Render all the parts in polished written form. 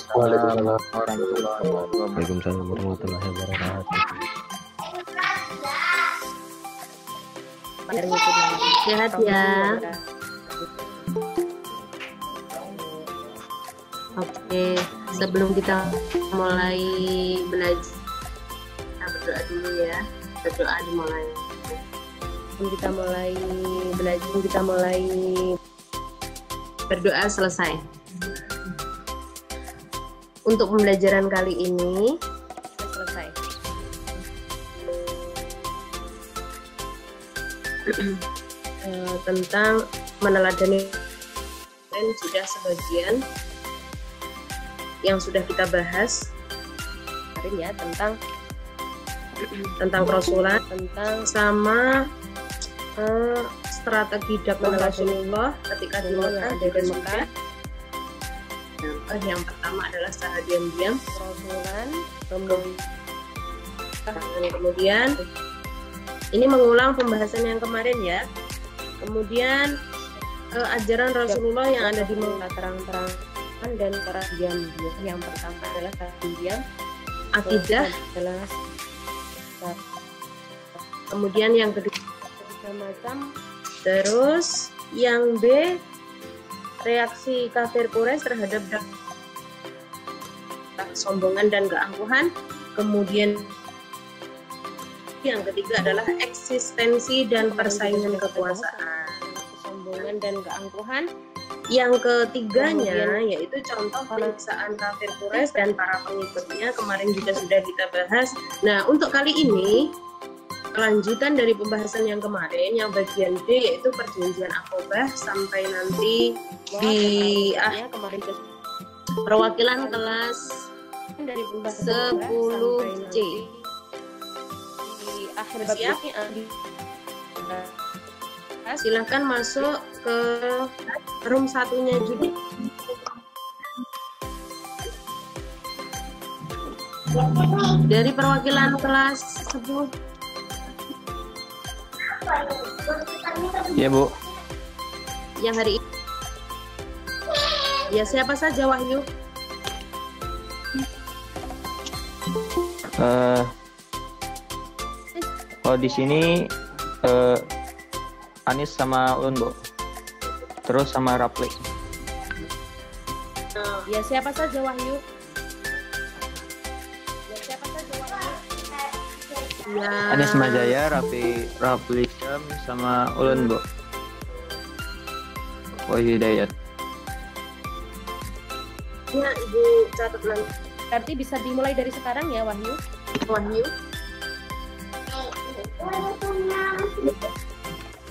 Waalaikumsalam warahmatullahi wabarakatuh. Waalaikumsalam warahmatullahi wabarakatuh. Sehat ya. Oke, sebelum kita mulai belajar, kita berdoa dulu ya. Berdoa dimulai. Sebelum kita mulai belajar, kita mulai berdoa selesai. Untuk pembelajaran kali ini selesai. Tentang meneladani sudah sebagian yang sudah kita bahas kemarin ya, tentang kerasulan, tentang sama strategi dakwah Rasulullah ketika di Mekah. Yang pertama adalah secara diam-diam kerasulan, kemudian ini mengulang pembahasan yang kemarin ya. Kemudian ajaran Rasulullah yang ada di Mekah terang-terangan dan secara diam-diam. Yang pertama adalah secara diam, akidah adalah kemudian yang kedua macam, terus yang B reaksi kafir Quraisy terhadap kesombongan dan keangkuhan. Kemudian yang ketiga adalah eksistensi dan persaingan kekuasaan, kesombongan dan keangkuhan. Yang ketiganya yaitu contoh penyiksaan kafir Quraisy dan para pengikutnya, kemarin juga sudah kita bahas. Nah, untuk kali ini kelanjutan dari pembahasan yang kemarin, yang bagian D yaitu perjanjian Aqabah sampai nanti di kemarin perwakilan kelas dari 10C. Di akhir bab ini silahkan masuk ke room satunya juga. Dari perwakilan kelas 10. Ya Bu. Yang hari ini. Ya, siapa saja Wahyu? Kalau di sini Anis sama Ulun Bu. Terus sama Rapli. Ya, siapa saja Wahyu? Ya. Anis Majaya, Rapli Syam sama Ulun Bu. Wahyu Hidayat. Ya, Ibu catat nanti. Berarti bisa dimulai dari sekarang ya Wahyu?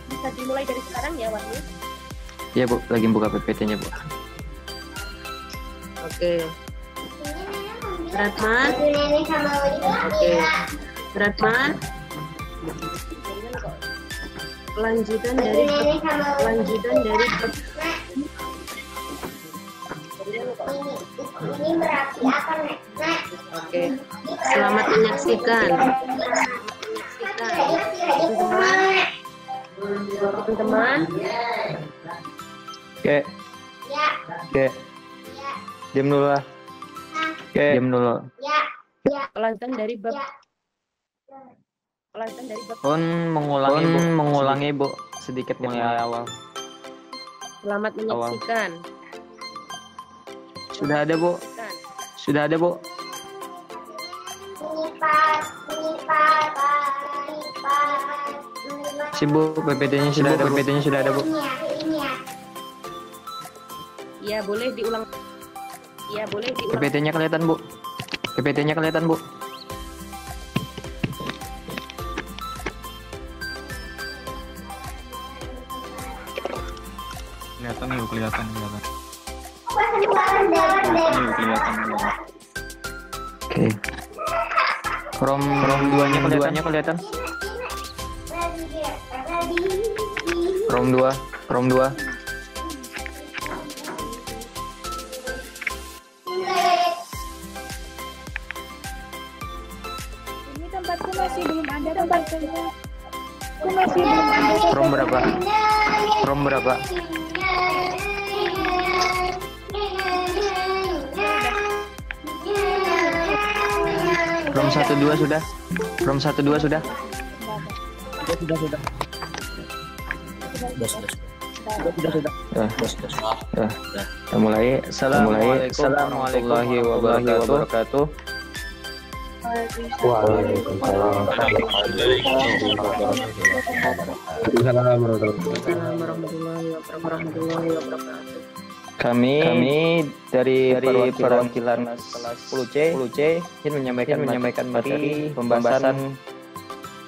Bisa dimulai dari sekarang ya Wahyu? Ya Bu, lagi buka PPT-nya Bu. Oke. Ratman. Oke. Ratman. Lanjutan dari ini berarti apa, Nek? Oke. Selamat menyaksikan. Teman-teman. Oke. Ya. Oke. Diam dulu lah. Oke. Diam dulu. Ya. Kelanjutan dari bab. Pun mengulangi Bu sedikit mulai awal. Selamat menyaksikan. Sudah ada Bu. Bu, PPT-nya sudah ada Bu. Iya, boleh diulang. PPT-nya kelihatan Bu. Kelihatan. Oke. Rom 2-nya kelihatan. Rom 2. Ini tempatku masih belum ada tempatnya. Rom berapa? From 1-2 sudah? From 1-2 sudah? Sudah. Kita mulai. Assalamualaikum warahmatullahi wabarakatuh. Kami dari perwakilan kelas 10C ingin menyampaikan materi pembahasan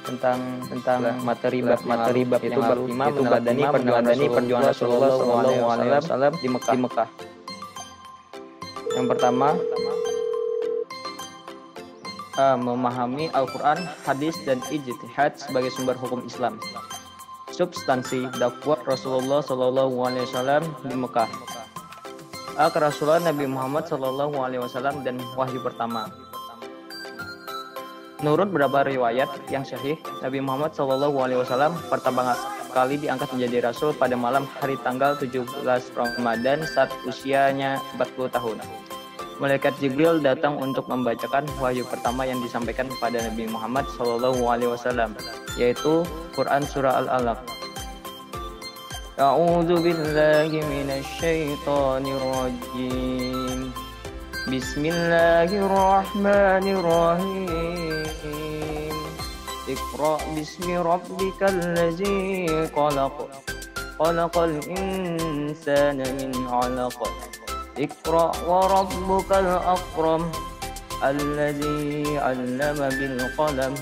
tentang materi bab yang lalu, yaitu meneladani perjuangan Rasulullah SAW di Mekah. Yang pertama, memahami Al-Quran, hadis, dan ijtihad sebagai sumber hukum Islam. Substansi dakwah Rasulullah SAW di Mekah. Kerasulan Nabi Muhammad SAW dan wahyu pertama. Menurut beberapa riwayat yang sahih, Nabi Muhammad SAW pertama kali diangkat menjadi Rasul pada malam hari tanggal 17 Ramadan saat usianya 40 tahun. Malaikat Jibril datang untuk membacakan wahyu pertama yang disampaikan kepada Nabi Muhammad SAW, yaitu Quran Surah Al-Alaq. A'udzu billahi minasy syaithanir rajim. Bismillahirrahmanirrahim. Iqra bismi rabbikal ladzi khalaq. Khalaqal insana min 'alaq. Iqra wa rabbukal akram. Alladzi 'allama bil qalam.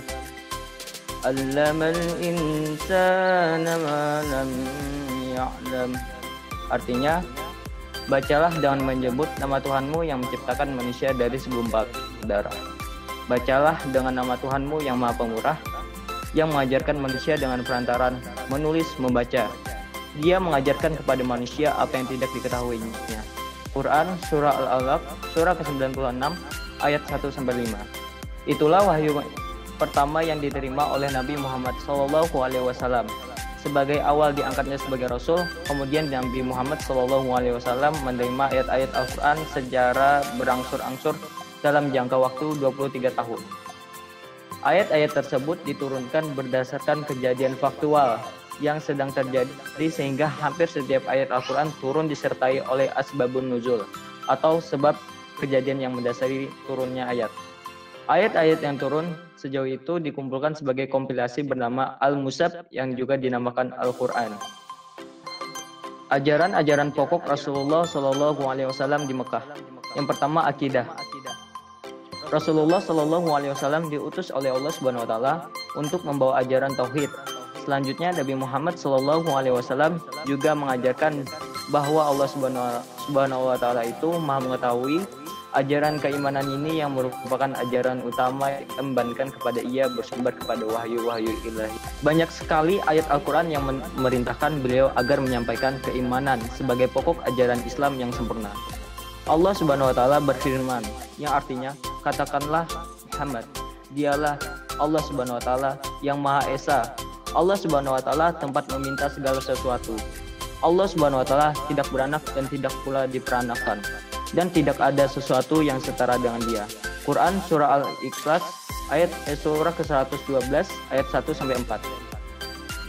'Allamal insana ma lam ya'lam. Artinya, bacalah dengan menyebut nama Tuhanmu yang menciptakan manusia dari segumpal darah. Bacalah dengan nama Tuhanmu yang Maha Pemurah, yang mengajarkan manusia dengan perantaran menulis membaca. Dia mengajarkan kepada manusia apa yang tidak diketahuinya. Quran Surah Al-Alaq, surah ke-96, ayat 1-5. Itulah wahyu pertama yang diterima oleh Nabi Muhammad SAW. Sebagai awal diangkatnya sebagai Rasul, kemudian Nabi Muhammad SAW menerima ayat-ayat Al-Quran secara berangsur-angsur dalam jangka waktu 23 tahun. Ayat-ayat tersebut diturunkan berdasarkan kejadian faktual yang sedang terjadi, sehingga hampir setiap ayat Al-Quran turun disertai oleh asbabun nuzul, atau sebab kejadian yang mendasari turunnya ayat. Ayat-ayat yang turun sejauh itu dikumpulkan sebagai kompilasi bernama Al-Musab yang juga dinamakan Al-Quran. Ajaran-ajaran pokok Rasulullah SAW di Mekah. Yang pertama, akidah. Rasulullah SAW diutus oleh Allah Subhanahu Wa Taala untuk membawa ajaran tauhid. Selanjutnya, Nabi Muhammad SAW juga mengajarkan bahwa Allah Subhanahu Wa Taala itu Maha mengetahui. Ajaran keimanan ini yang merupakan ajaran utama yang membebankan kepada ia bersumber kepada wahyu-wahyu ilahi. Banyak sekali ayat Al-Quran yang memerintahkan beliau agar menyampaikan keimanan sebagai pokok ajaran Islam yang sempurna. Allah Subhanahu Wa Taala berfirman, yang artinya, katakanlah Muhammad, dialah Allah Subhanahu Wa Taala yang Maha Esa. Allah Subhanahu Wa Taala tempat meminta segala sesuatu. Allah Subhanahu Wa Taala tidak beranak dan tidak pula diperanakan, dan tidak ada sesuatu yang setara dengan dia. Quran Surah Al-Ikhlas surah ke-112 ayat 1-4.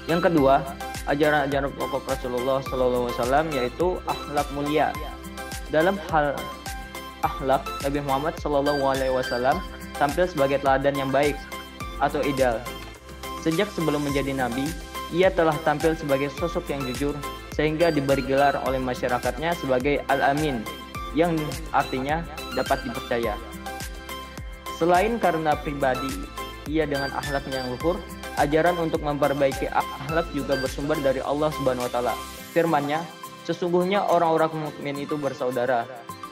Yang kedua, ajaran-ajaran pokok Rasulullah SAW yaitu akhlak mulia. Dalam hal akhlak, Nabi Muhammad SAW tampil sebagai teladan yang baik atau ideal. Sejak sebelum menjadi nabi, ia telah tampil sebagai sosok yang jujur, sehingga diberi gelar oleh masyarakatnya sebagai Al-Amin, yang artinya dapat dipercaya. Selain karena pribadi ia dengan akhlaknya yang luhur, ajaran untuk memperbaiki akhlak juga bersumber dari Allah Subhanahu Wa Taala. Firman-Nya, sesungguhnya orang-orang mukmin itu bersaudara.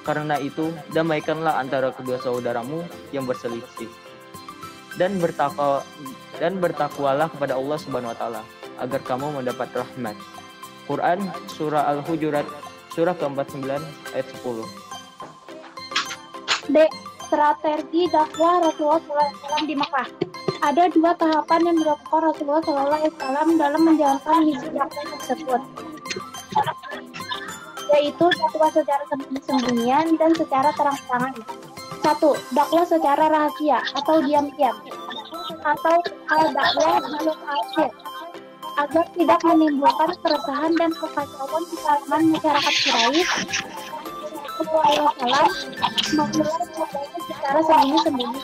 Karena itu, damaikanlah antara kedua saudaramu yang berselisih. Dan bertakwalah kepada Allah Subhanahu Wa Taala agar kamu mendapat rahmat. Quran Surah Al-Hujurat surah ke-49 ayat 10. D. Strategi dakwah Rasulullah SAW di Mekah. Ada dua tahapan yang dilakukan Rasulullah SAW dalam menjalankan misi dakwah tersebut, yaitu dakwah secara sembunyian dan secara terang-terangan. 1. Dakwah secara rahasia atau diam-diam, atau al-dakwah bil asir, agar tidak menimbulkan keresahan dan kekacauan di kalangan masyarakat Quraisy. Rasulullah memulai dakwahnya secara sembunyi-sembunyi.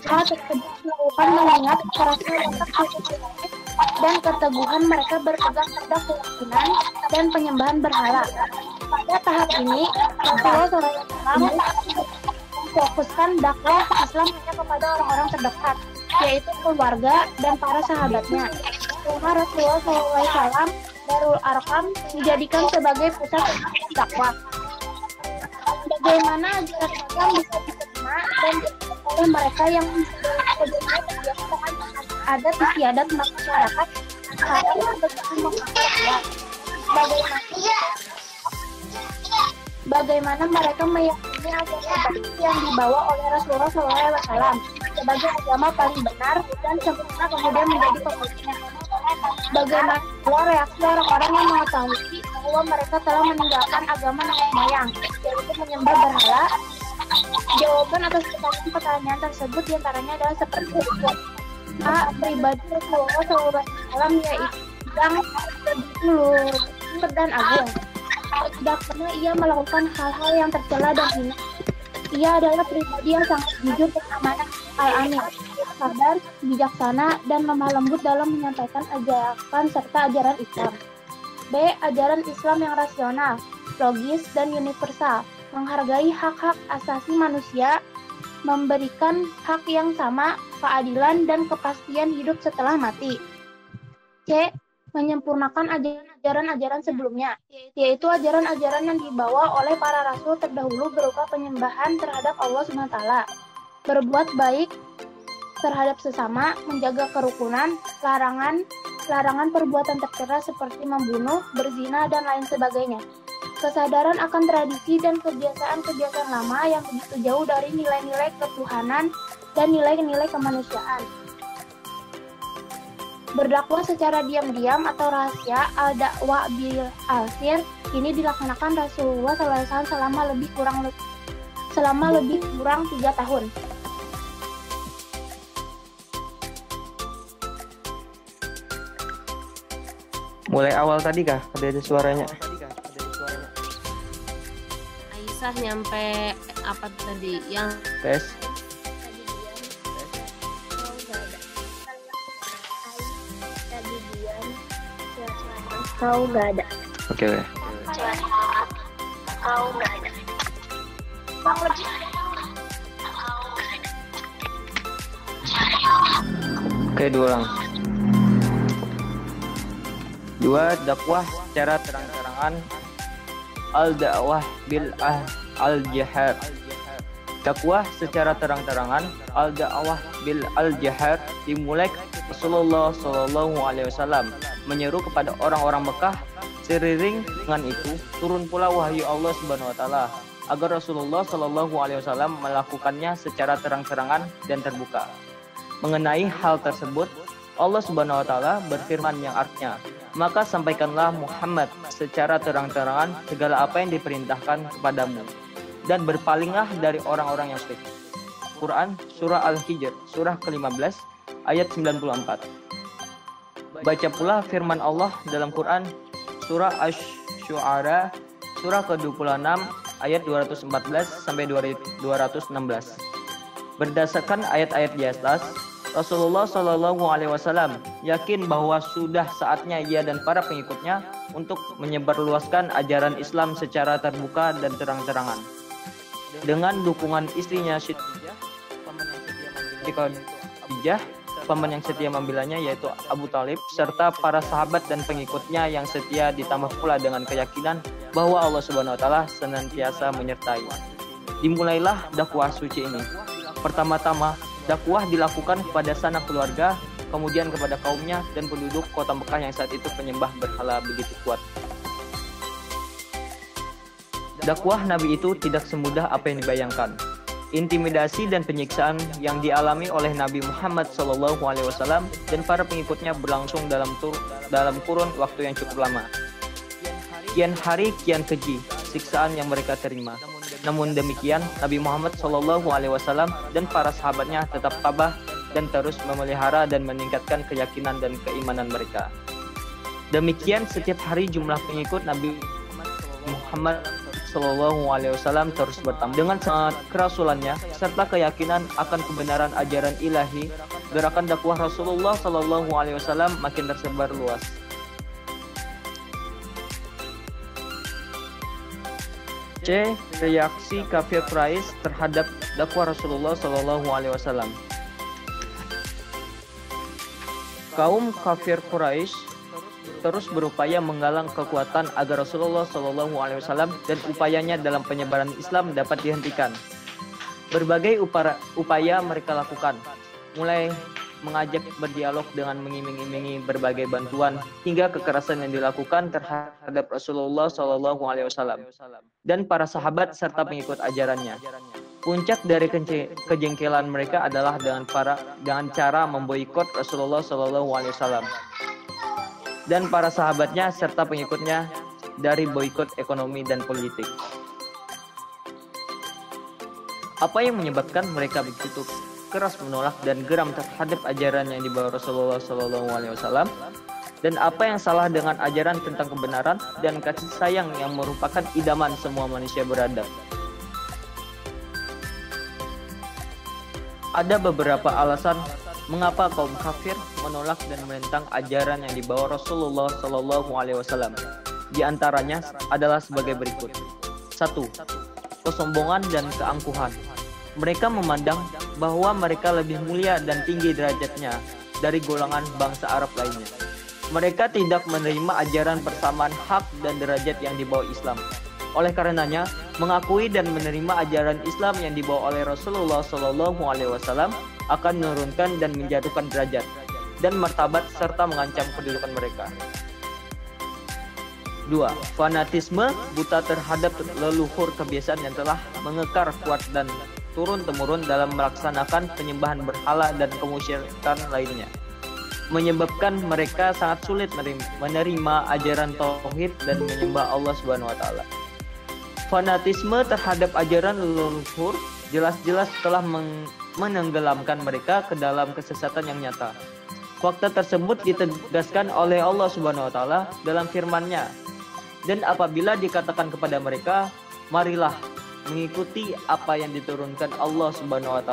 Hal tersebut dilakukan mengingat kerasnya watak Quraisy dan keteguhan mereka berpegang pada keyakinan dan penyembahan berhala. Pada tahap ini, Rasulullah SAW memfokuskan dakwah Islam hanya kepada orang-orang terdekat, yaitu keluarga dan para sahabatnya. Rumah Rasulullah SAW, Darul Arqam, dijadikan sebagai pusat dakwah. Bagaimana agar Islam bisa diterima dan oleh mereka yang sebelumnya terbiasa dengan adat istiadat masyarakat saat begitu mengatakan bagaimana mereka meyakini agama baik yang dibawa oleh Rasulullah SAW sebagai agama paling benar dan sempurna kemudian menjadi pengikutnya. Bagaimana pula reaksi orang-orang yang mengetahui bahwa mereka telah meninggalkan agama nenek moyang, yaitu menyembah berhala? Jawaban atas pertanyaan tersebut diantaranya adalah seperti berikut. A. Pribadi Rasulullah SAW yaitu yang begitu luhur dan agung. Tidak pernah ia melakukan hal-hal yang tercela dan hina. Ia adalah pribadi yang sangat jujur dan amanah, al-amin, sabar, bijaksana, dan lemah lembut dalam menyampaikan ajaran serta ajaran Islam. B. Ajaran Islam yang rasional, logis, dan universal, menghargai hak-hak asasi manusia, memberikan hak yang sama, keadilan, dan kepastian hidup setelah mati. C. Menyempurnakan ajaran-ajaran sebelumnya, yaitu ajaran-ajaran yang dibawa oleh para rasul terdahulu berupa penyembahan terhadap Allah SWT, berbuat baik terhadap sesama, menjaga kerukunan, larangan perbuatan tercela seperti membunuh, berzina, dan lain sebagainya. Kesadaran akan tradisi dan kebiasaan-kebiasaan lama yang begitu jauh dari nilai-nilai ketuhanan dan nilai-nilai kemanusiaan. Berdakwah secara diam-diam atau rahasia, al-dakwah bil asir, ini dilaksanakan Rasulullah SAW selama lebih kurang 3 tahun. Mulai awal tadi kah? Ada suaranya. Aisyah nyampe apa tadi? Yang Tes. Kau nggak ada. Oke. Kau nggak ada. Oke, diulang. 2. Dakwah secara terang-terangan, al-dakwah bil al-jihad. Dakwah secara terang-terangan, al-dakwah bil al-jihad dimulai Rasulullah SAW menyeru kepada orang-orang Mekah. Seiring dengan itu turun pula wahyu Allah Subhanahu wa taala agar Rasulullah SAW melakukannya secara terang-terangan dan terbuka. Mengenai hal tersebut, Allah Subhanahu wa taala berfirman yang artinya, "Maka sampaikanlah Muhammad secara terang-terangan segala apa yang diperintahkan kepadamu dan berpalinglah dari orang-orang yang syirik." Quran Surah Al-Hijr Surah ke-15 ayat 94. Baca pula firman Allah dalam Quran Surah Asy-Syu'ara Surah ke-26 ayat 214 sampai 216. Berdasarkan ayat-ayat di atas, Rasulullah SAW yakin bahwa sudah saatnya ia dan para pengikutnya untuk menyebarluaskan ajaran Islam secara terbuka dan terang-terangan. Dengan dukungan istrinya Khadijah, paman yang setia membelanya yaitu Abu Talib, serta para sahabat dan pengikutnya yang setia, ditambah pula dengan keyakinan bahwa Allah Subhanahu wa taala senantiasa menyertai. Dimulailah dakwah suci ini. Pertama-tama, dakwah dilakukan kepada sanak keluarga, kemudian kepada kaumnya dan penduduk kota Mekah yang saat itu penyembah berhala begitu kuat. Dakwah Nabi itu tidak semudah apa yang dibayangkan. Intimidasi dan penyiksaan yang dialami oleh Nabi Muhammad SAW dan para pengikutnya berlangsung dalam kurun waktu yang cukup lama. Kian hari kian keji siksaan yang mereka terima. Namun demikian, Nabi Muhammad SAW dan para sahabatnya tetap tabah dan terus memelihara dan meningkatkan keyakinan dan keimanan mereka. Demikian setiap hari jumlah pengikut Nabi Muhammad SAW terus bertambah. Dengan sangat kerasulannya serta keyakinan akan kebenaran ajaran ilahi, gerakan dakwah Rasulullah SAW makin tersebar luas. C. Reaksi kafir Quraisy terhadap dakwah Rasulullah SAW. Kaum kafir Quraisy terus berupaya menggalang kekuatan agar Rasulullah SAW dan upayanya dalam penyebaran Islam dapat dihentikan. Berbagai upaya mereka lakukan, mulai mengajak berdialog dengan mengiming-imingi berbagai bantuan hingga kekerasan yang dilakukan terhadap Rasulullah SAW dan para sahabat serta pengikut ajarannya. Puncak dari kejengkelan mereka adalah dengan cara memboikot Rasulullah SAW dan para sahabatnya serta pengikutnya dari boikot ekonomi dan politik. Apa yang menyebabkan mereka begitu keras menolak dan geram terhadap ajaran yang dibawa Rasulullah SAW? Dan apa yang salah dengan ajaran tentang kebenaran dan kasih sayang yang merupakan idaman semua manusia beradab? Ada beberapa alasan mengapa kaum kafir menolak dan menentang ajaran yang dibawa Rasulullah SAW. Di antaranya adalah sebagai berikut. 1. Kesombongan dan keangkuhan. Mereka memandang bahwa mereka lebih mulia dan tinggi derajatnya dari golongan bangsa Arab lainnya. Mereka tidak menerima ajaran persamaan hak dan derajat yang dibawa Islam. Oleh karenanya, mengakui dan menerima ajaran Islam yang dibawa oleh Rasulullah SAW akan menurunkan dan menjatuhkan derajat dan martabat serta mengancam kedudukan mereka. 2. Fanatisme buta terhadap leluhur kebiasaan yang telah mengekar kuat dan turun-temurun dalam melaksanakan penyembahan berhala dan kemusyrikan lainnya, menyebabkan mereka sangat sulit menerima ajaran tauhid dan menyembah Allah SWT. Fanatisme terhadap ajaran leluhur jelas-jelas telah menenggelamkan mereka ke dalam kesesatan yang nyata. Fakta tersebut ditegaskan oleh Allah SWT dalam firman-Nya. Dan apabila dikatakan kepada mereka, marilah mengikuti apa yang diturunkan Allah SWT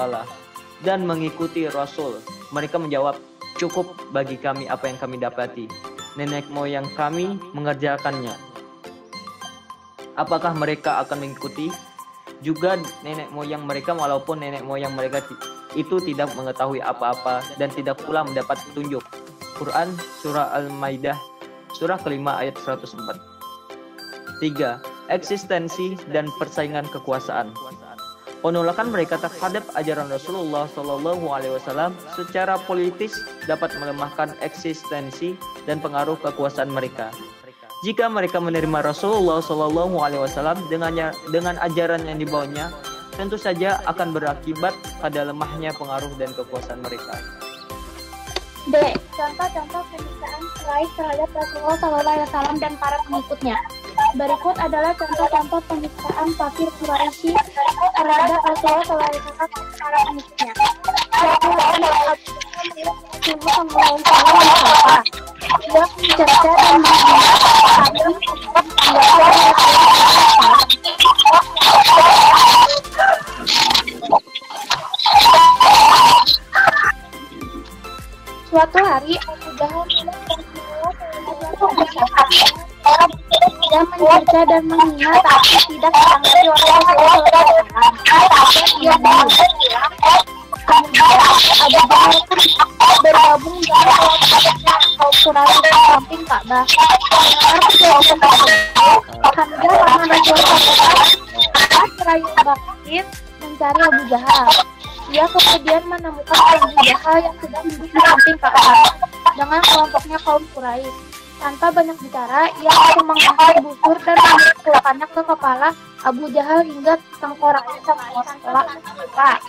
dan mengikuti Rasul, mereka menjawab, cukup bagi kami apa yang kami dapati. Nenek moyang kami mengerjakannya. Apakah mereka akan mengikuti juga nenek moyang mereka walaupun nenek moyang mereka itu tidak mengetahui apa-apa dan tidak pula mendapat petunjuk? Quran Surah Al-Maidah Surah kelima ayat 104. 3. Eksistensi dan persaingan kekuasaan. Penolakan mereka terhadap ajaran Rasulullah SAW secara politis dapat melemahkan eksistensi dan pengaruh kekuasaan mereka. Jika mereka menerima Rasulullah SAW dengan ajaran yang dibawanya, tentu saja akan berakibat pada lemahnya pengaruh dan kekuasaan mereka. D. Contoh-contoh penistaan Quraisy terhadap Rasulullah SAW dan para pengikutnya. Berikut adalah contoh-contoh penistaan kafir Quraisy terhadap Rasulullah SAW dan para pengikutnya. Dia mencerca dan suatu hari Abu Jahal dia mencerca dan menghina tapi tidak ditanggapi oleh Rasulullah SAW. Dia bilang, Abu Jahal bergabung dengan kaum Quraisy di samping Ka'bah. Hamzah paman Rasulullah serayun Bakir mencari Abu Jahal. Dia kemudian menemukan Abu Jahal yang sedang duduk di samping Ka'bah dengan kelompoknya kaum Quraisy. Tanpa banyak bicara, ia langsung mengangkat busur dan memukulkannya ke kepala Abu Jahal hingga tengkoraknya telah terluka.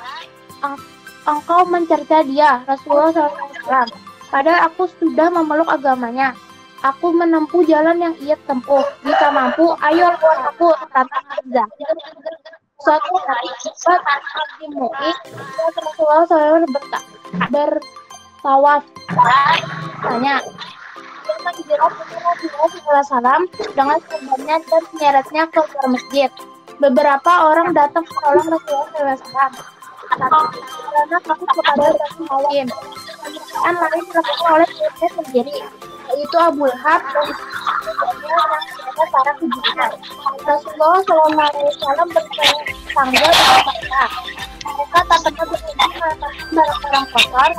Engkau mencerca dia, Rasulullah SAW. Padahal aku sudah memeluk agamanya. Aku menempuh jalan yang ia tempuh. Jika mampu, ayo lawan aku, kata Hamzah. Suatu hari, saat Abdi Mu'in, Rasulullah SAW bertawaf. Tanya, siapa hijrah Rasulullah SAW dengan serbannya dan menyeretnya ke luar masjid. Beberapa orang datang menolong Rasulullah SAW. Karena takut kepada Rasulullah. Pemeriksaan lain dilakukan oleh dirinya sendiri, yaitu Abu Lahab dan yang para kejutan. Rasulullah SAW bertangga dengan mereka. Mereka tak pernah berhenti meletakkan barang-barang kotor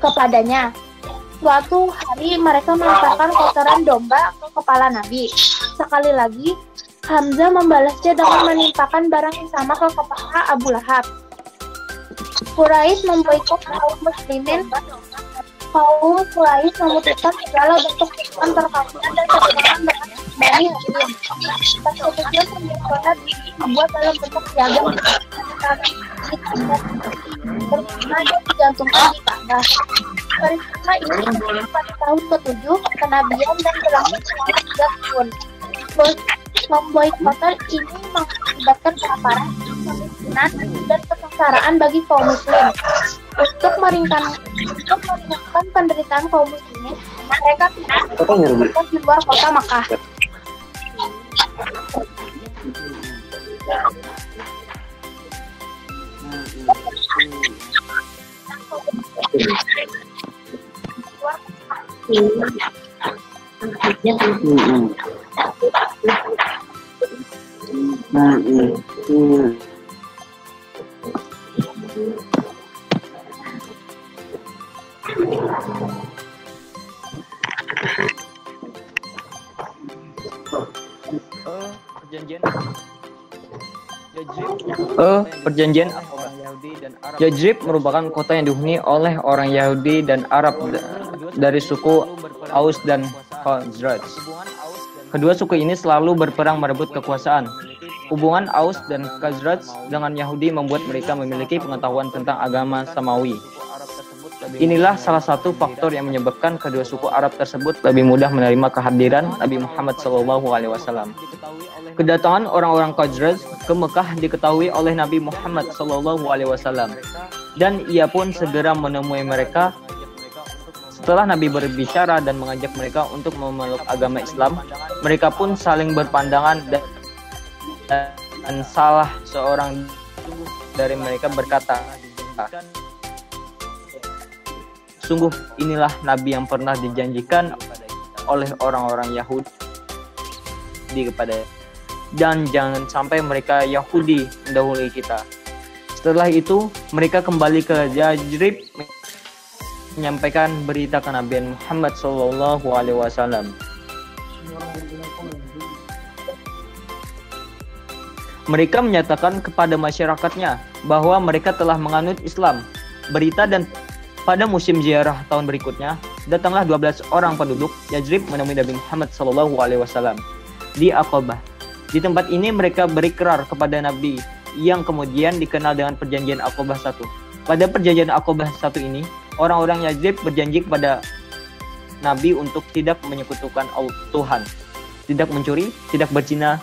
kepadanya. Suatu hari mereka melemparkan kotoran domba ke kepala Nabi. Sekali lagi, Hamzah membalasnya dengan menimpakan barang yang sama ke kepala Abu Lahab. Quraisy memboikot kaum muslimin. Kaum Quraisy memutuskan segala bentuk hubungan perkawinan dan perkawinan dengan Bani Hashim. Persetujuan pernikahan dibuat dalam bentuk piagam bersama dan digantungkan di Ka'bah. Peristiwa ini pada tahun ke-7 kenabian dan berlangsung selama 3 tahun. Memboikotan ini mengakibatkan kelaparan, kemiskinan, dan kesengsaraan bagi kaum muslim. Untuk meringankan penderitaan kaum muslimin, mereka tidak di luar kota Makkah. Perjanjian Yajrib merupakan kota yang dihuni oleh orang Yahudi dan Arab dari suku Aus dan Khazraj. Kedua suku ini selalu berperang merebut kekuasaan. Hubungan Aus dan Khazraj dengan Yahudi membuat mereka memiliki pengetahuan tentang agama Samawi. Inilah salah satu faktor yang menyebabkan kedua suku Arab tersebut lebih mudah menerima kehadiran Nabi Muhammad SAW. Kedatangan orang-orang Khazraj ke Mekah diketahui oleh Nabi Muhammad SAW, dan ia pun segera menemui mereka. Setelah Nabi berbicara dan mengajak mereka untuk memeluk agama Islam, mereka pun saling berpandangan dan salah seorang dari mereka berkata, "Sungguh inilah Nabi yang pernah dijanjikan oleh orang-orang Yahudi kepada, dan jangan sampai mereka Yahudi mendahului kita." Setelah itu mereka kembali ke Yajrib menyampaikan berita kenabian Muhammad SAW. Mereka menyatakan kepada masyarakatnya bahwa mereka telah menganut Islam. Berita dan pada musim ziarah tahun berikutnya, datanglah 12 orang penduduk Yajrib menemui Nabi Muhammad SAW di Aqabah. Di tempat ini mereka berikrar kepada Nabi yang kemudian dikenal dengan perjanjian Aqabah 1. Pada perjanjian Aqabah 1 ini, orang-orang Yajrib berjanji kepada Nabi untuk tidak menyekutukan Tuhan, tidak mencuri, tidak berzina,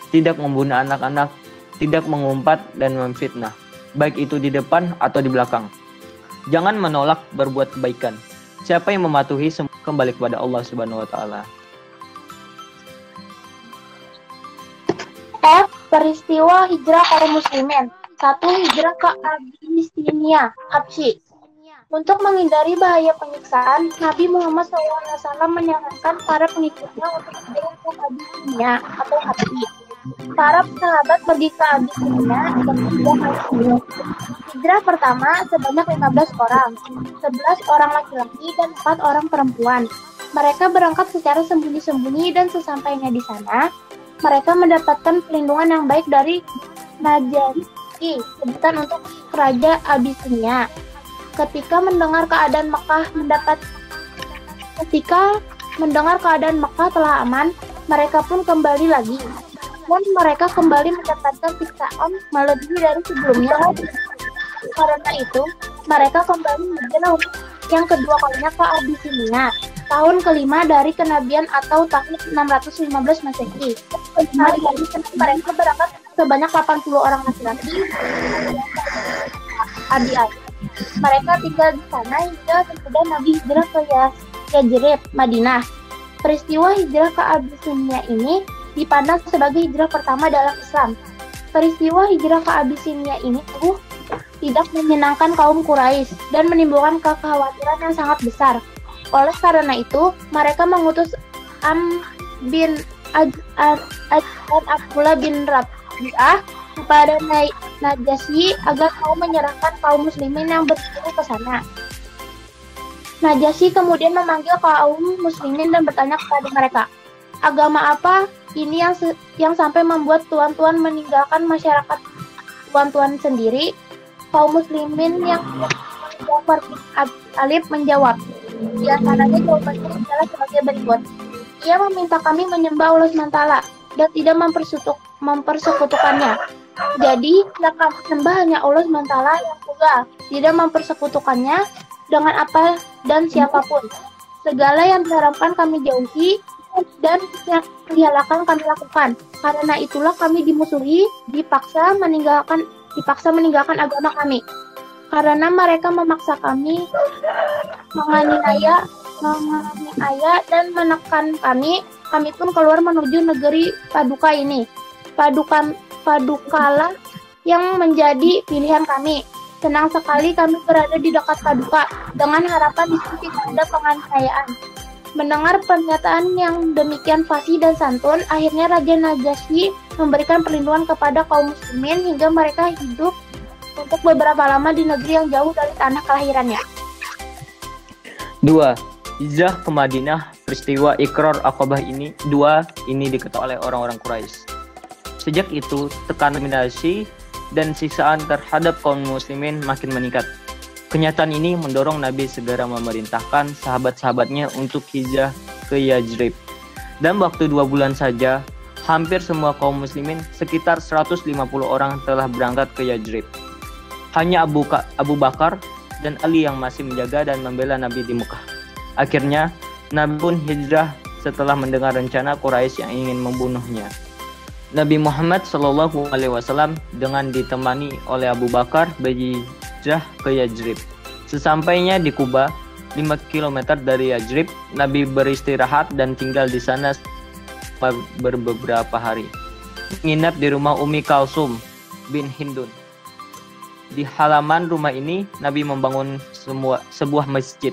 tidak membunuh anak-anak, tidak mengumpat dan memfitnah, baik itu di depan atau di belakang. Jangan menolak berbuat kebaikan. Siapa yang mematuhi kembali kepada Allah Subhanahu wa taala. Peristiwa hijrah kaum muslimin. 1. Hijrah ke Abyssinia, Habsyi. Untuk menghindari bahaya penyiksaan, Nabi Muhammad SAW menyarankan para pengikutnya untuk hijrah ke Abyssinia atau Habsyi. Para sahabat pergi ke Abyssinia dan hijrah. Hijrah pertama sebanyak 15 orang, 11 orang laki-laki dan 4 orang perempuan. Mereka berangkat secara sembunyi-sembunyi dan sesampainya di sana, mereka mendapatkan perlindungan yang baik dari Najasyi, sebutan untuk Raja Abyssinia. Ketika mendengar keadaan Mekah telah aman, mereka pun kembali lagi. Namun mereka kembali mendapatkan siksaan melebihi dari sebelumnya. Karena itu, mereka kembali hijrah untuk yang kedua kalinya ke Abyssinia, tahun kelima dari kenabian atau tahun 615 Masehi. Kali ini mereka berangkat sebanyak 80 orang laki-laki adik-adik. Mereka tinggal di sana hingga sesudah Nabi hijrah ke Yathrib, Madinah. Peristiwa hijrah ke Abisinia ini dipandang sebagai hijrah pertama dalam Islam. Peristiwa hijrah ke Abisinia ini tidak menyenangkan kaum Quraisy dan menimbulkan kekhawatiran yang sangat besar. Oleh karena itu, mereka mengutus bin Abdullah bin Rabi'ah kepada Najasyi agar mau menyerahkan kaum muslimin yang berkumpul ke sana. Najasyi kemudian memanggil kaum muslimin dan bertanya kepada mereka, agama apa ini yang sampai membuat tuan-tuan meninggalkan masyarakat tuan-tuan sendiri? Kaum muslimin yang Ja'far bin Abi Thalib menjawab, di antaranya jawabannya adalah sebagai berikut. Ia meminta kami menyembah Allah SWT dan tidak mempersekutukannya. Jadi, yang kami sembah hanya Allah SWT yang tunggal, tidak mempersekutukannya dengan apa dan siapapun. Segala yang diharamkan kami jauhi dan yang dihalalkan kami lakukan. Karena itulah kami dimusuhi, dipaksa meninggalkan agama kami. Karena mereka memaksa kami, menganiaya dan menekan kami pun keluar menuju negeri Paduka ini. Padukalah yang menjadi pilihan kami. Senang sekali kami berada di dekat Paduka dengan harapan di sini tidak ada penganiayaan. Mendengar pernyataan yang demikian fasih dan santun, akhirnya Raja Najasyi memberikan perlindungan kepada kaum muslimin hingga mereka hidup untuk beberapa lama di negeri yang jauh dari tanah kelahirannya. 2. Hijrah ke Madinah. Peristiwa Iqrar Aqabah ini diketahui oleh orang-orang Quraisy. Sejak itu, tekanan dominasi dan siksaan terhadap kaum muslimin makin meningkat. Kenyataan ini mendorong Nabi segera memerintahkan sahabat-sahabatnya untuk hijrah ke Yathrib. Dalam waktu 2 bulan saja, hampir semua kaum muslimin, sekitar 150 orang telah berangkat ke Yathrib. Hanya Abu Bakar dan Ali yang masih menjaga dan membela Nabi di Mekah. Akhirnya, Nabi pun hijrah setelah mendengar rencana Quraisy yang ingin membunuhnya. Nabi Muhammad SAW dengan ditemani oleh Abu Bakar berhijrah ke Yathrib. Sesampainya di Kuba, 5 km dari Yathrib, Nabi beristirahat dan tinggal di sana beberapa hari. Menginap di rumah Ummi Kalsum bin Hindun. Di halaman rumah ini, Nabi membangun sebuah masjid.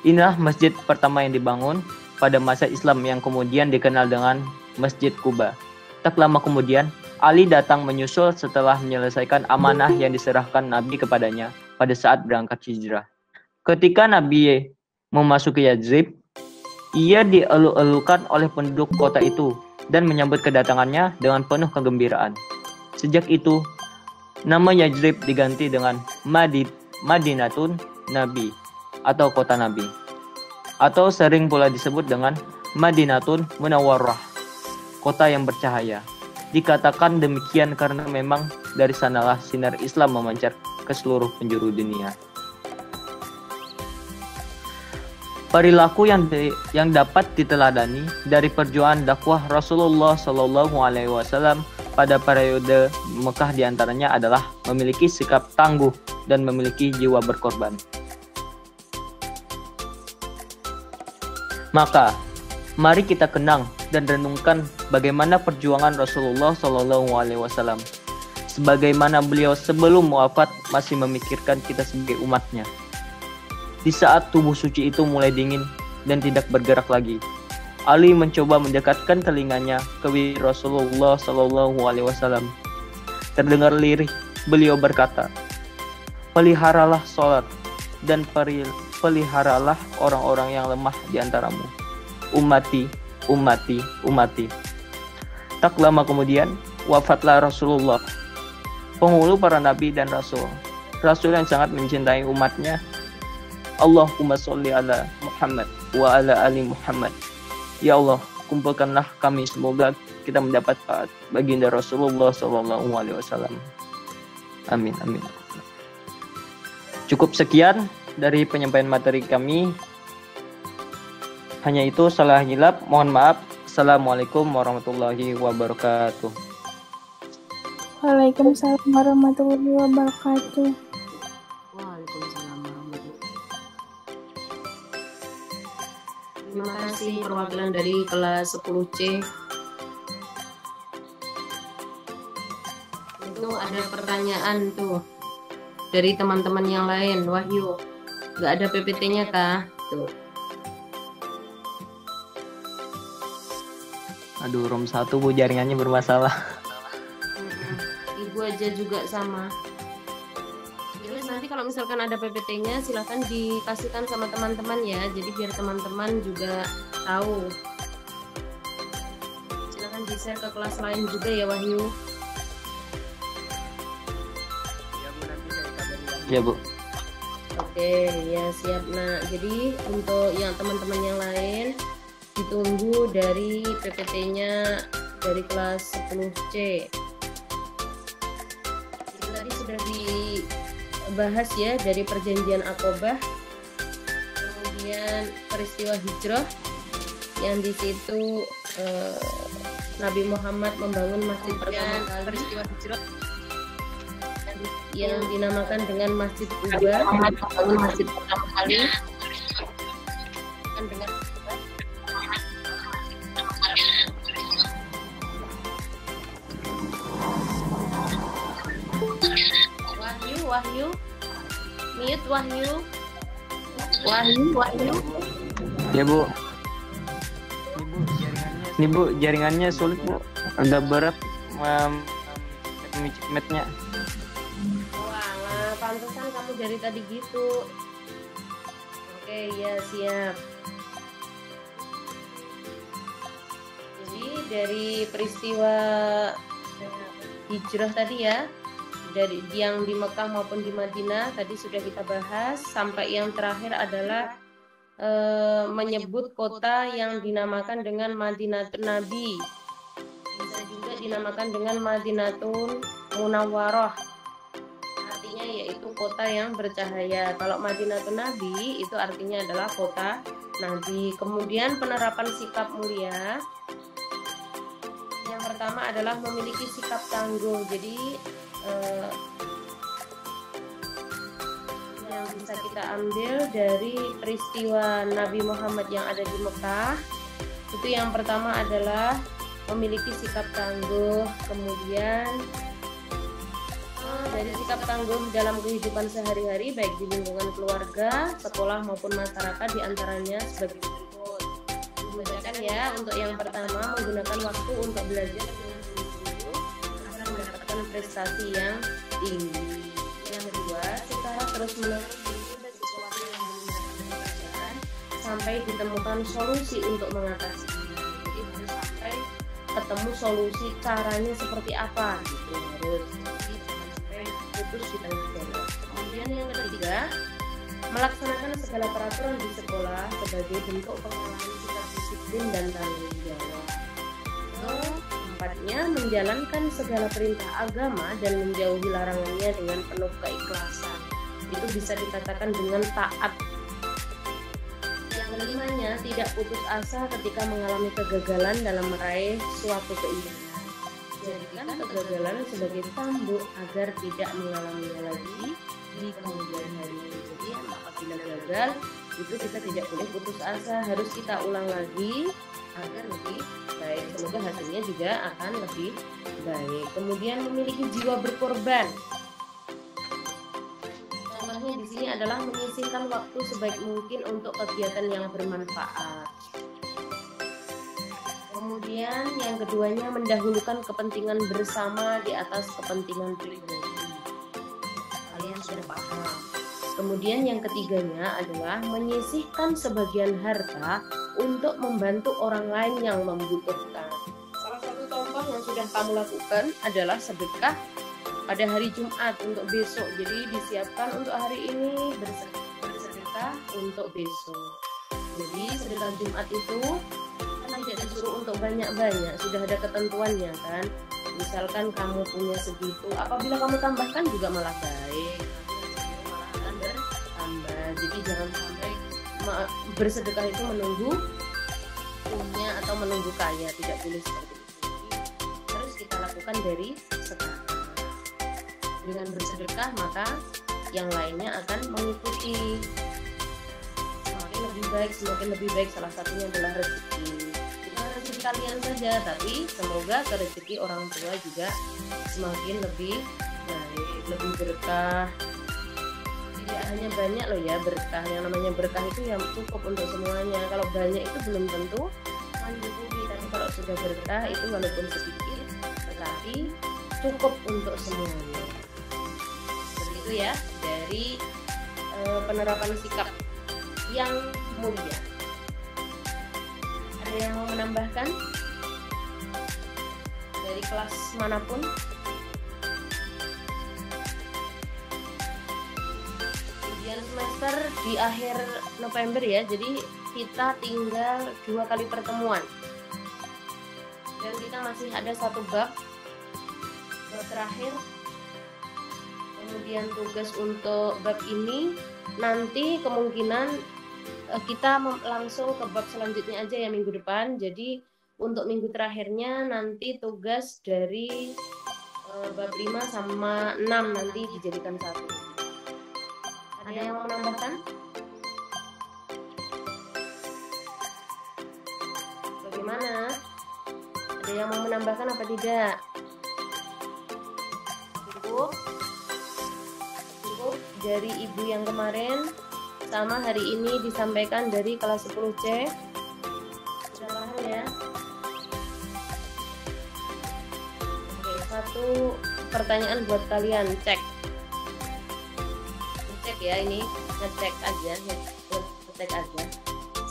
Inilah masjid pertama yang dibangun pada masa Islam yang kemudian dikenal dengan Masjid Kuba. Tak lama kemudian, Ali datang menyusul setelah menyelesaikan amanah yang diserahkan Nabi kepadanya pada saat berangkat hijrah. Ketika Nabi memasuki Yathrib, ia dieluk-elukan oleh penduduk kota itu dan menyambut kedatangannya dengan penuh kegembiraan. Sejak itu, nama Yathrib diganti dengan Madinatun Nabi atau kota Nabi, atau sering pula disebut dengan Madinatun Munawwarah, kota yang bercahaya. Dikatakan demikian karena memang dari sanalah sinar Islam memancar ke seluruh penjuru dunia. Perilaku yang dapat diteladani dari perjuangan dakwah Rasulullah SAW pada periode Mekah diantaranya adalah memiliki sikap tangguh dan memiliki jiwa berkorban. Maka, mari kita kenang dan renungkan bagaimana perjuangan Rasulullah SAW. Sebagaimana beliau sebelum wafat masih memikirkan kita sebagai umatnya. Di saat tubuh suci itu mulai dingin dan tidak bergerak lagi, Ali mencoba mendekatkan telinganya ke Rasulullah SAW. Terdengar lirih, beliau berkata, peliharalah sholat dan peliharalah orang-orang yang lemah di antaramu. Ummati, ummati, ummati. Tak lama kemudian, wafatlah Rasulullah, penghulu para nabi dan rasul. Rasul yang sangat mencintai umatnya. Allahumma sholli ala Muhammad wa ala ali Muhammad. Ya Allah, kumpulkanlah kami semoga kita mendapat baginda Rasulullah SAW. Amin, amin. Cukup sekian dari penyampaian materi kami. Hanya itu, salah hilap, mohon maaf. Assalamualaikum warahmatullahi wabarakatuh. Waalaikumsalam warahmatullahi wabarakatuh. Waalaikumsalam warahmatullahi wabarakatuh. Terima kasih perwakilan dari kelas 10C. Itu ada pertanyaan tuh dari teman-teman yang lain. Wahyu, nggak ada PPT-nya kah? Tuh. Aduh, room 1 Bu, jaringannya bermasalah. Ibu aja juga sama. Terus nanti kalau misalkan ada PPT-nya silahkan dikasihkan sama teman-teman ya. Jadi biar teman-teman juga tahu. Silahkan di-share ke kelas lain juga ya Wahyu. Ya Bu. Oke, ya siap nak. Jadi untuk yang teman-teman yang lain ditunggu dari PPT-nya dari kelas 10C. Itu tadi sudah dibahas ya dari perjanjian Aqobah, kemudian peristiwa hijrah yang di situ Nabi Muhammad membangun masjid pertama kali, peristiwa hijrah yang dinamakan dengan Masjid Quba, membangun masjid pertama kali dengan Wahyu, mute Wahyu. Ya Bu. Ini Bu, jaringannya sulit Bu. Agak berat matnya. Wah, pantesan kamu dari tadi gitu. Oke, ya siap. Jadi dari peristiwa hijrah tadi ya, dari yang di Mekah maupun di Madinah tadi sudah kita bahas, sampai yang terakhir adalah menyebut kota yang dinamakan dengan Madinatul Nabi, bisa juga dinamakan dengan Madinatul Munawwarah, artinya yaitu kota yang bercahaya. Kalau Madinatul Nabi itu artinya adalah kota Nabi. Kemudian penerapan sikap mulia, yang pertama adalah memiliki sikap tangguh. Jadi yang bisa kita ambil dari peristiwa Nabi Muhammad yang ada di Mekah itu yang pertama adalah memiliki sikap tangguh. Kemudian dari sikap tangguh dalam kehidupan sehari-hari baik di lingkungan keluarga, sekolah maupun masyarakat, diantaranya sebagai berikut. Dibacakan ya. Untuk yang pertama, menggunakan waktu untuk belajar dengan sungguh-sungguh akan mendapatkan prestasi yang tinggi. Yang kedua, secara terus-menerus menunda sesuatu yang belum mendapatkan pekerjaan sampai ditemukan solusi untuk mengatasinya. Jadi harus sampai ketemu solusi, caranya seperti apa gitu. Harus jangan sampai putus di tengah jalan. Kemudian yang ketiga, melaksanakan segala peraturan di sekolah sebagai bentuk pengolahan sikap disiplin dan tanggung jawab. Keempatnya, menjalankan segala perintah agama dan menjauhi larangannya dengan penuh keikhlasan. Itu bisa dikatakan dengan taat. Yang kelimanya, tidak putus asa ketika mengalami kegagalan dalam meraih suatu keinginan. Jadikan kegagalan sebagai tambuk agar tidak mengalaminya lagi di kemudian hari. Jadi apabila gagal itu kita tidak boleh putus asa, harus kita ulang lagi agar lebih baik. Semoga hasilnya juga akan lebih baik. Kemudian memiliki jiwa berkorban. Contohnya di sini adalah menyisihkan waktu sebaik mungkin untuk kegiatan yang bermanfaat. Kemudian yang keduanya, mendahulukan kepentingan bersama di atas kepentingan pribadi. Kalian sudah paham. Kemudian yang ketiganya adalah menyisihkan sebagian harta untuk membantu orang lain yang membutuhkan. Salah satu contoh yang sudah kamu lakukan adalah sedekah pada hari Jumat untuk besok. Jadi disiapkan untuk hari ini, bersedekah untuk besok. Jadi sedekah Jumat itu kan tidak disuruh untuk banyak-banyak, sudah ada ketentuannya kan. Misalkan kamu punya segitu, apabila kamu tambahkan juga malah baik, malah akan bertambah. Jadi jangan sampai bersedekah itu menunggu punya atau menunggu kaya, tidak boleh seperti itu. Jadi harus kita lakukan dari sekarang. dengan bersedekah, maka yang lainnya akan mengikuti. Semakin lebih baik, salah satunya adalah rezeki. Bukan rezeki kalian saja, tapi semoga ke rezeki orang tua juga semakin lebih baik, lebih berkah. Tidak hanya banyak loh ya berkah, yang namanya berkah itu yang cukup untuk semuanya. Kalau banyak itu belum tentu mencukupi, tapi kalau sudah berkah itu walaupun sedikit tetapi cukup untuk semuanya. Seperti itu ya dari penerapan sikap yang mulia. Ada yang mau menambahkan dari kelas manapun? Ujian semester di akhir November ya, jadi kita tinggal 2 kali pertemuan dan kita masih ada 1 bab terakhir. Kemudian tugas untuk bab ini nanti kemungkinan kita langsung ke bab selanjutnya aja ya minggu depan. Jadi untuk minggu terakhirnya nanti tugas dari bab 5 sama 6 nanti dijadikan 1. Ada yang mau menambahkan? Bagaimana? Ada yang mau menambahkan apa tidak? Cukup dari ibu yang kemarin sama hari ini disampaikan dari kelas 10C. Sudah paham ya? Oke, 1 pertanyaan buat kalian, cek ya, ini ngecek aja.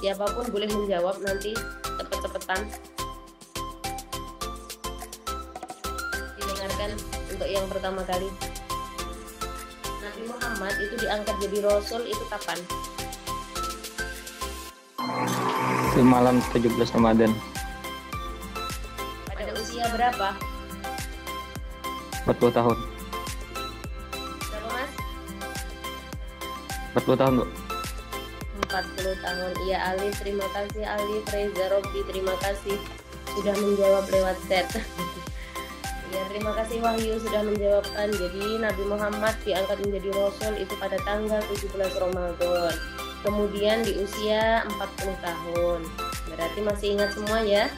Siapapun boleh menjawab nanti cepet-cepetan. Dengarkan untuk yang pertama kali. Nabi Muhammad itu diangkat jadi Rasul itu kapan? Malam 17 Ramadan. Pada usia berapa? 40 tahun. Berapa Mas? 40 tahun, Bu. 40 tahun. Iya Alif, terima kasih Alif. Reza Robbi, terima kasih sudah menjawab lewat chat. Ya, terima kasih Wahyu sudah menjawabkan. Jadi Nabi Muhammad diangkat menjadi Rasul itu pada tanggal 17 Ramadan. Kemudian di usia 40 tahun. Berarti masih ingat semua ya.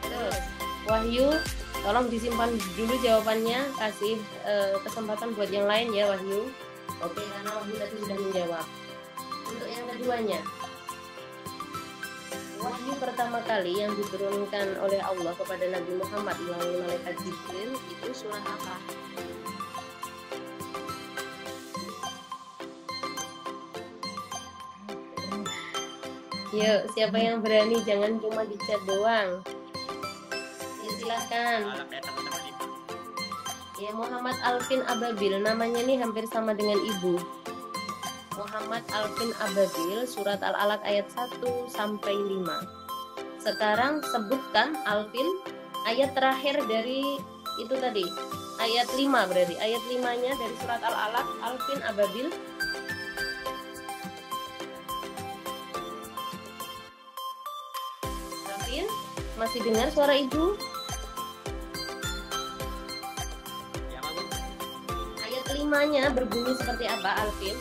Terus Wahyu, tolong disimpan dulu jawabannya. Kasih kesempatan buat yang lain ya Wahyu. Oke, karena Wahyu tadi sudah menjawab. Untuk yang keduanya, wahyu pertama kali yang diturunkan oleh Allah kepada Nabi Muhammad melalui malaikat Jibril itu surah apa? Yuk, siapa yang berani? Jangan cuma di chat doang. Ya, silakan. Ya, Muhammad Alvin Ababil, namanya nih hampir sama dengan ibu. Muhammad Alvin Ababil, surat Al-Alaq ayat 1 sampai 5. Sekarang sebutkan Alvin ayat terakhir dari itu tadi. Ayat 5 berarti. Ayat 5-nya dari surat Al-Alaq, Alvin Ababil. Alvin, masih dengar suara ibu? Ayat 5-nya berbunyi seperti apa, Alvin?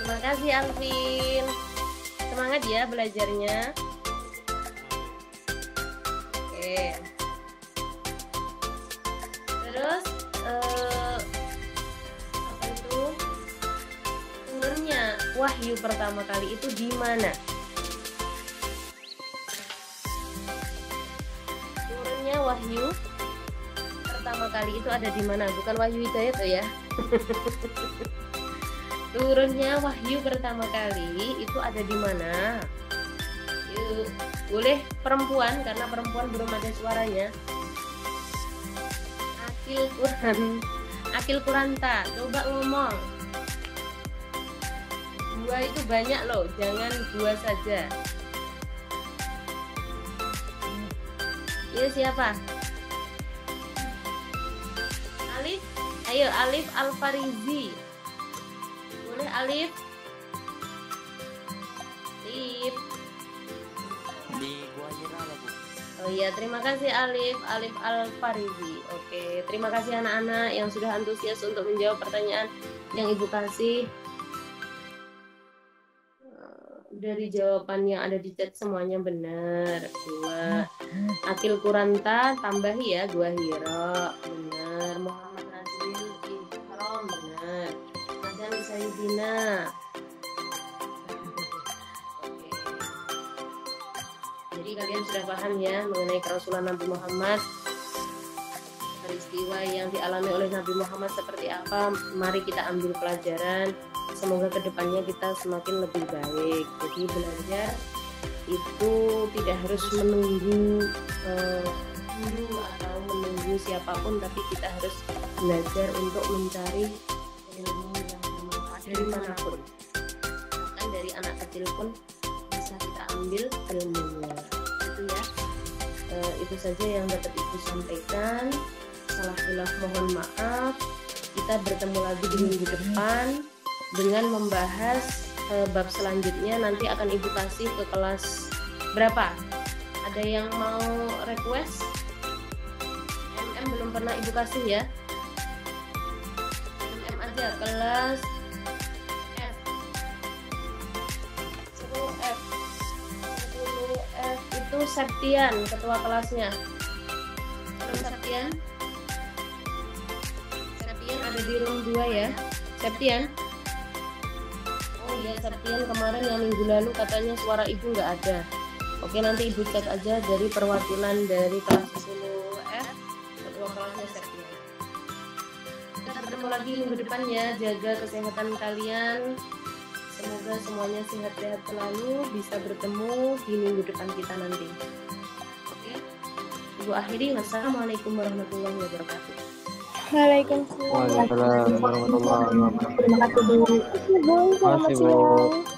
Terima kasih Alvin. Semangat ya belajarnya. Oke. Terus apa itu? Turunnya wahyu pertama kali itu di mana? Turunnya wahyu pertama kali itu ada di mana? Bukan Wahyu Hidayat tuh ya. Turunnya wahyu pertama kali itu ada di mana? Yuk, boleh perempuan karena perempuan belum ada suaranya. Akil Kuranta, coba ngomong. 2 itu banyak loh, jangan 2 saja. Iya siapa? Alif, ayo Alif Alfarizi. Boleh Alif? Di gua Oh iya, terima kasih Alif Al-Farizi. Oke, terima kasih anak-anak yang sudah antusias untuk menjawab pertanyaan yang Ibu kasih. Dari jawaban yang ada di chat semuanya benar. 2. Akil Kuranta tambahi ya, 2 Hiro. Benar. Muhammad Nazril Ihram benar. Adam Sayyidina. Oke. Jadi kalian sudah paham ya mengenai kerasulan Nabi Muhammad, peristiwa yang dialami oleh Nabi Muhammad seperti apa. Mari kita ambil pelajaran, semoga kedepannya kita semakin lebih baik. Jadi belajar itu tidak harus menunggu guru atau menunggu siapapun, tapi kita harus belajar untuk mencari ilmu yang bermanfaat dari manapun. Bahkan dari anak kecil pun bisa kita ambil ilmunya. Itu ya. Itu saja yang dapat Ibu sampaikan. Salah khilaf mohon maaf. Kita bertemu lagi di minggu depan dengan membahas bab selanjutnya. Nanti akan Ibu kasih ke kelas berapa? Ada yang mau request? Belum pernah Ibu kasih ya. Aja kelas F. 10F. 10F itu Septian ketua kelasnya. Septian ada di room 2 ya. Septian. Oh iya, Septian kemarin yang minggu lalu katanya suara Ibu nggak ada. Oke, nanti Ibu cek aja dari perwakilan dari kelas 10F ketua kelasnya Septian. Kita bertemu lagi minggu depan ya. Jaga kesehatan kalian. Semoga semuanya sehat-sehat selalu. Bisa bertemu di minggu depan kita nanti. Oke. Ibu akhiri. Wassalamualaikum warahmatullahi wabarakatuh. Waalaikumsalam. Waalaikumsalam warahmatullahi wabarakatuh. Terima kasih Bu. Terima kasih Bu.